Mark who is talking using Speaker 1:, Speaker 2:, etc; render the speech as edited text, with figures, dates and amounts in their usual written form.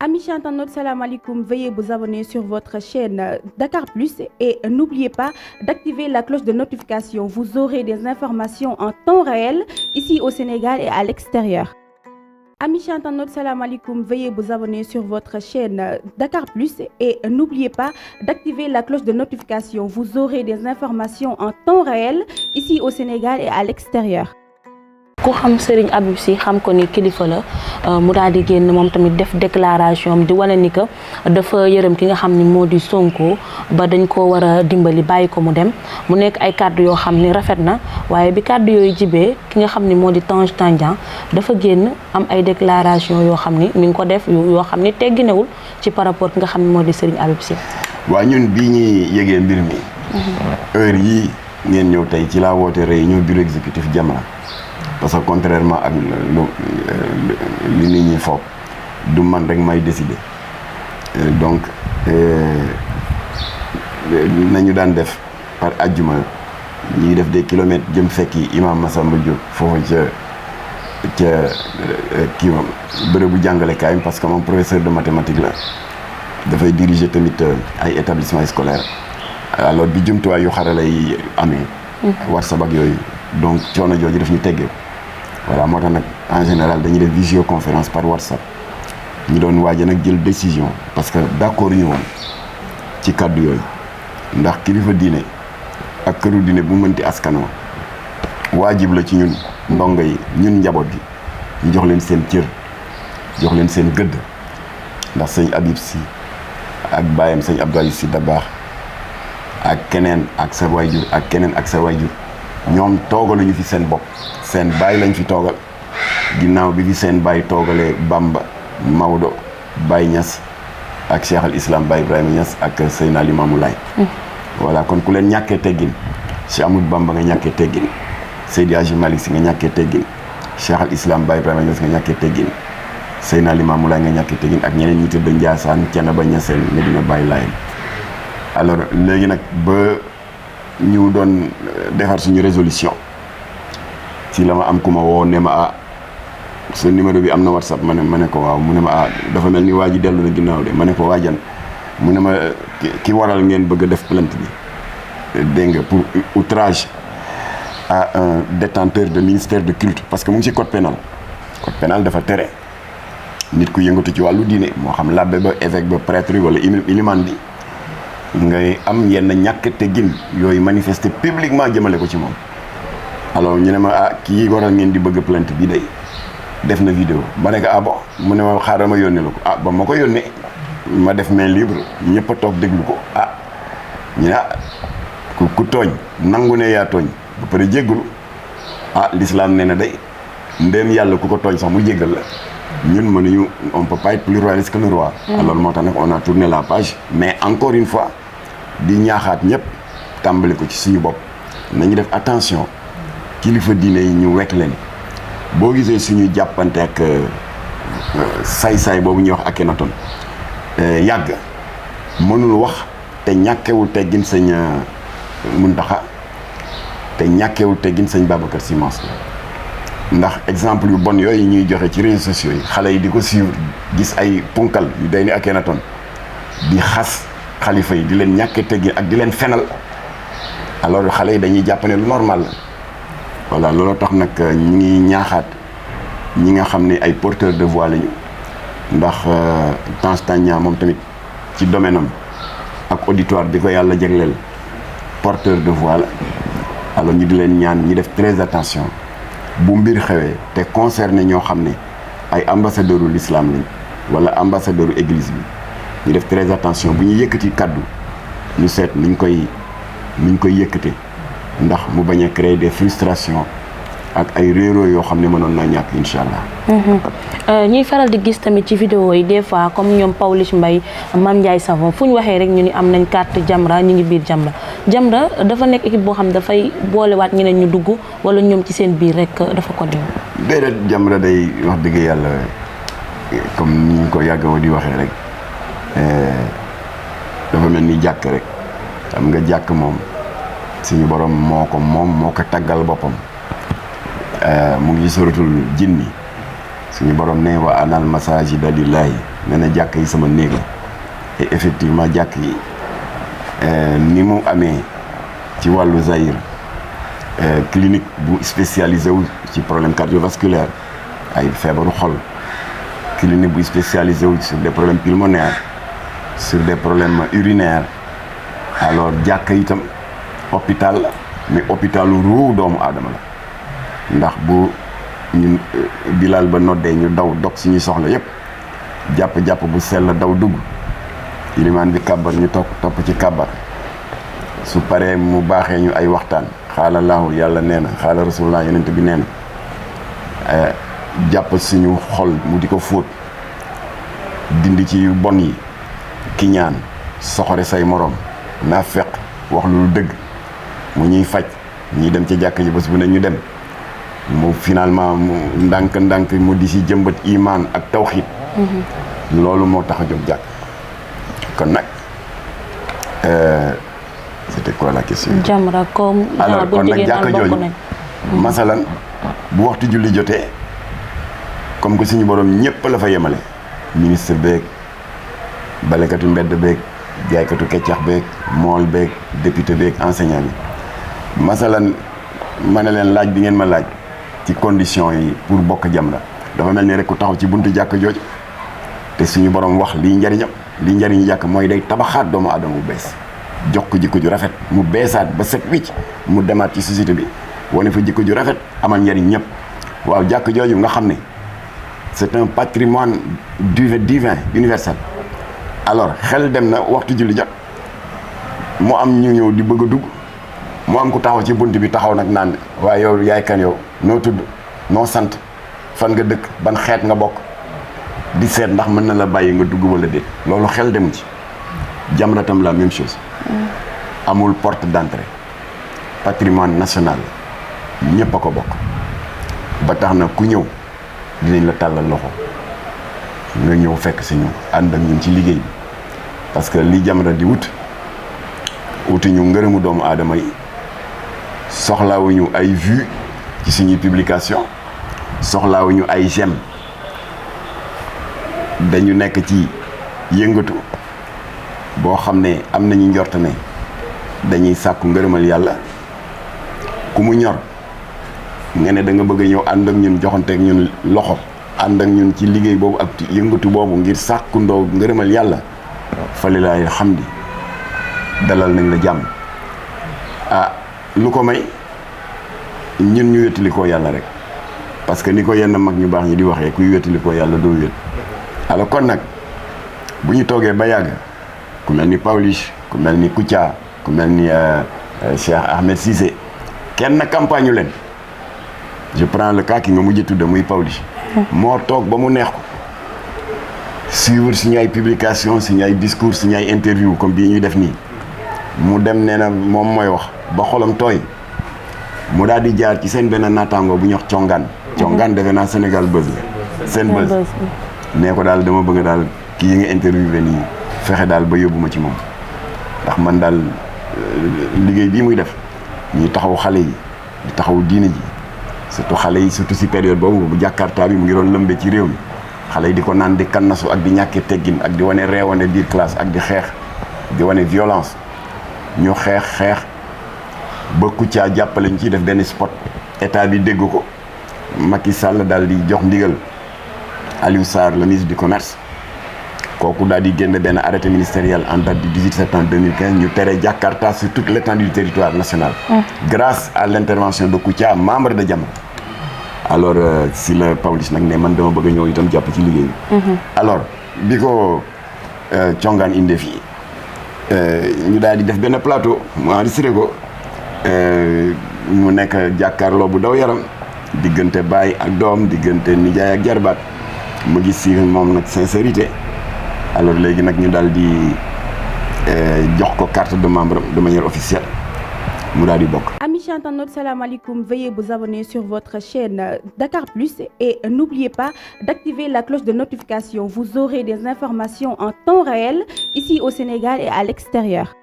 Speaker 1: Amis internautes, salam alaikum. Veuillez vous abonner sur votre chaîne Dakar Plus et n'oubliez pas d'activer la cloche de notification. Vous aurez des informations en temps réel ici au Sénégal et à l'extérieur. Amis internautes, salam alaikum. Veuillez vous abonner sur votre chaîne Dakar Plus et n'oubliez pas d'activer la cloche de notification. Vous aurez des informations en temps réel ici au Sénégal et à l'extérieur.
Speaker 2: ku xam Serigne Habib Sy xam ko ni kilifa la mu daal di génn moom tamit def déclaration di wane ni que dafa yërëm ki nga xam ni moo di Sonko ba dañ ko war a dimbali bàyyi ko mu dem mu nekk ay kàddu yoo xam ni rafet na waaye bi kàddu yooyu jibee ki nga xam ni moo di Tange Tandian dafa génn am ay déclaration yoo xam ni mi ngi ko def yoo xam ni tegginewul ci par rapport ki nga xam ni moo di Serigne Habib Sy.
Speaker 3: waa ñun bii ñuy yëgee mbir mi heure yii ngeen ñëw tey ci laa woote réunion bureau exécutif Jamra parce que contrairement ak li nit ñi foog du man rek may décider donc nañu daan def par ajjuma ñuy def des kilomètres jëm fekki imam Massamba Diop foofu ca kii moom bërëbu jàngalekaay parce que moom professeur de mathématiques la dafay diriger tamit ay établissement scolaire alors bi jumtuwaay yu xarala yi amee WhatsApp ak yooyu donc coono jooju daf ñu teggee voilà moo tax nag en général dañuy def visioconférence par WhatsApp ñu doon waaja nag jël décision parce que d'accord ñu woon ci kàddu yooyu ndax kilifa diine ak këru diine bu mënti askanoo waajib la ci ñun ndongo yi ñun njaboot gi ñu jox leen seen cër jox leen seen gëdd ndax sëñ Habib Sy ak baayam sëñ Abdou Aziz Sy Dabakh ak keneen ak sa waajur ak keneen ak sa waajur ñoom toogaluñu fi seen bopp seen baay lañ fi toogal ginnaaw bi fi seen baay toogalee Bamba Maodo Baye Niass ak Cheikh al Islam Baye Ibrahima Niass ak Seydina Limamou Laye voilà kon ku leen ñàkkee teggin Cheikh Amadou Bamba nga ñàkkee teggin Seydi Hadji Malick Sy nga ñàkkee teggin Cheikh al Islam Baye Ibrahima Niass nga ñàkkee teggin Seydina Limamou Laye nga ñàkkee teggin ak ñeneen ñi tëdd Ndiassane Thiénaba Niassène Medina Baye Laye alors léegi nag ba ñu doon defar suñu résolution si la ma am ku ma woo ne ma ah sa numéro bi am na WhatsApp ma ne ko waaw mu ne ma ah dafa mel ni waa ji dellu na ginnaaw de ma ne ko waajan mu ne ma ki waral ngeen bëgg a def plainte bi dégg nga pour outrage à un détenteur de ministère de culte parce que mu ngi ci code pénal dafa tere nit ku yëngatu ci wàllu diine moo xam labbe ba évêque ba prêtre bi wala iliman bi ngay am yenn ñàkk teggin yooyu manifester publiquement jëmale ko ci moom alors ñu ne ma ah kii waral ngeen di bëgg plainte bi day def na vidéo ma ne ko ah bon mu ne ma xaaral ma yónnee la ko ah ba ma ko yónnee ma def main libre ñëpp a toog déglu ko ah ñu ne ah ku tooñ nangu ne yaa tooñ ba pare jéggulu ah l'islam nee na day ndéem yàlla ku ko tooñ sax mu jéggal la ñun mënuñu on peut pas être plus royaliste que le roi alors moo tax nag on a tourné la page mais encore une fois di ñaaxaat ñëpp tàmbali ko ci suñu bopp nañu def attention kilifa diine yi ñu wekk leen boo gisee suñu jàppante ak saay-saay boobu ñuy wax Akhenaton yàgg mënul wax te ñàkkewul teggin sëñ Mountakha te ñàkkewul teggin sëñ Babacar Sy Mansour ndax exemple yu bon yooyu ñuy joxe ci réseaux sociaux yi xale yi di ko suivre gis ay punkal yu day ni Akhenaton di xas xalifa yi di leen ñàkke teggin ak di leen fenal alors xale yi dañuy jàpp ne lu normal la voilà loolu tax nag ñi ngi ñaaxaat ñi nga xam ne ay porteurs de voix lañu ndax Tange Tandian moom tamit ci domaine am ak auditoire bi ko yàlla jagleel porteur de voix la alors ñu di leen ñaan ñi def très attention bu mbir xewee te concerné ñoo xam ne ay ambassadeur u l'islam lañ wala ambassadeur u église bi ñu def très attention bu ñu yëkkati kàddu ñu seet niñ koy yëkkate ndax mu bañ a créer des frustrations ak ay réeroo yoo xam ne mënoon naa ñàkk incha allah.
Speaker 2: ñuy faral di gis tamit ci vidéo yi des fois comme ñoom Pawlish Mbaye Mame Ndiaye Savon fu ñu waxee rek ñu ni am nañ carte Jamra ñu ngi biir Jamra dafa nekk équipe boo xam dafay boolewaat ñeneen ñu dugg wala ñoom ci seen biir rek dafa ko dem.
Speaker 3: déedéet Jamra day wax dëgg yàlla comme ni ñu ko yàggoo di waxee rek dafa mel ni jàkk rek xam nga jàkk moom suñu borom moo ko taggal boppam. mu ngi suratul jinni suñu borom ne wa anal masajida lillahi nee na jàkk yi sama néeg la et effectivement jàkk yi ni mu amee ci wàllu Zaïre clinique bu spécialisé wu ci problème cardiovasculaire ay feebaru xol clinique bu spécialisé wu sur des problèmes pulmonaires sur des problèmes urinaires alors jàkk itam hôpital la mais hôpitalu ruu doomu aadama la ndax bu ñun Bilal ba noddee ñu daw dog suñuy soxla yépp jàpp bu sell daw dugg ilimaan bi kàbbar ñu topp ci kàbbar su paree mu baaxee ñu ay waxtaan xaala laahu yàlla nee na xaala rasulullah yonent bi nee na jàpp suñu xol mu di ko fóot dindi ci yu bon yi kiñaan soxore say moroom naa feq wax lu dëgg mu ñuy faj ñuy dem ca jàkk ji bés bu ne ñu dem mu finalement mu ndànk mu di si jëmbat imaan ak tawxiid loolu moo tax a jóg jàkk kon nag c'était quoi la question.
Speaker 2: Jamra comme.
Speaker 3: alors kon nag jàkk jooju masalan bu waxtu julli jotee comme que suñu borom ñëpp la fa yemale ministre beeg balekatu mbedd beeg jaaykatu keccax beeg mool beeg député beeg enseignant bi masalan ma ne leen laaj bi ngeen ma laaj ci condition yi pour bokk Jamra dafa mel ni rek ku taxaw ci buntu jàkk jooju te suñu borom wax lii njariñam lii njariñu jàkk mooy day tabaxaat doomu aadama bu bees jox ko jikko ju rafet mu beesaat ba set wicc mu demaat ci société bi wane fa jikko ju rafet amal njariñ ñëpp waaw jàkk jooju nga xam ne c'est un patrimoine divin universel alors xel dem na waxtu julli jot mu am ñu ñëw di bëgg a dugg mu am ku taxaw ci bunt bi taxaw nag naan waaye yow yaay kan yow noo tudd noo sant fan nga dëkk ban xeet nga bokk di seet ndax mën na la bàyyi nga dugg wala déet loolu xel demu ci Jamra tam la même chose amul porte d'entrée patrimoine national ñëpp a ko bokk ba tax na ku ñëw dinañ la tàllal loxo nga ñëw fekk si ñu ànd ak ñun ci liggéey bi parce que li Jamra di wuti ñu ngërëmu doomu aadama yi soxlaawuñu ay vues ci suñuy publication soxlaawuñu ay j'aime dañu nekk ci yëngatu boo xam ne am nañu njort ne dañuy sàkku ngërëmal yàlla ku mu ñor nga ne da nga bëgg a ñëw ànd ak ñun joxante ak ñun loxo ànd ak ñun ci liggéey boobu ak yëngatu boobu ngir sàkku ndoo ngërëmal yàlla falilaay alhamdi dalal nañ la jàmm lu ko may ñun ñu wéttali koo yàlla rek parce que ni ko yenn mag ñu baax ñi di waxee kuy wéttali koo yàlla doo wét alors kon nag bu ñu toogee ba yàgg ku mel ni Pawlish ku mel ni Kouthia ku mel ni Cheikh Ahmed Cissé kenn campagne leen je prends le cas ki nga mujj tudde muy Pawlish moo toog ba mu neex ko suivre suñu ay publication suñu ay discours suñu ay interview comme bii ñuy def nii mu dem nee na moom mooy wax ba xolam tooy mu daal di jaar ci seen benn naataango bu ñuy wax congaan defe naa Sénégal Buzz la seen Buzz nee ko daal dama bëgg daal kii yi nga interviewé nii fexe daal ba yóbbu ma ci moom ndax man daal liggéey bii muy def ñuy taxaw xale yi di taxaw diine ji surtout xale yi surtout si période boobu bu Jakarta bi mu ngi doon lëmbe ci réew mi xale yi di ko naan di kannasu ak di ñàkkee teggin ak di wane reewane biir classe ak di xeex di wane violence ñu xeex ba Kouthia jàppale ñu ciy def benn spot état bi dégg ko Macky Sall daal di jox ndigal Aliou Sarr le ministre du commerce kooku daal di génn benn arrêté ministériel en date du 18 septembre 2015 ñu tere Jakarta sur toute l'étendue du territoire national grâce à l'intervention de Kouthia membre de Jamra alors si la Pawlish nag ne man dama bëgg a ñëw itam jàpp ci liggéey bi alors bi ko congaan inde fii ñu daal di def benn plateau mu enregistré ko mu nekk jàkkaarloo bu daw yaram diggante baay ak doom diggante nijaay ak jarbaat mu gis si moom nag sincérité alors léegi nag ñu daal di jox ko carte de membre de manière officielle mu daal di bokk.
Speaker 1: Amis internautes, salam alaikum. Veuillez vous abonner sur votre chaîne Dakar Plus et n'oubliez pas d'activer la cloche de notification. Vous aurez des informations en temps réel ici au Sénégal et à l'extérieur.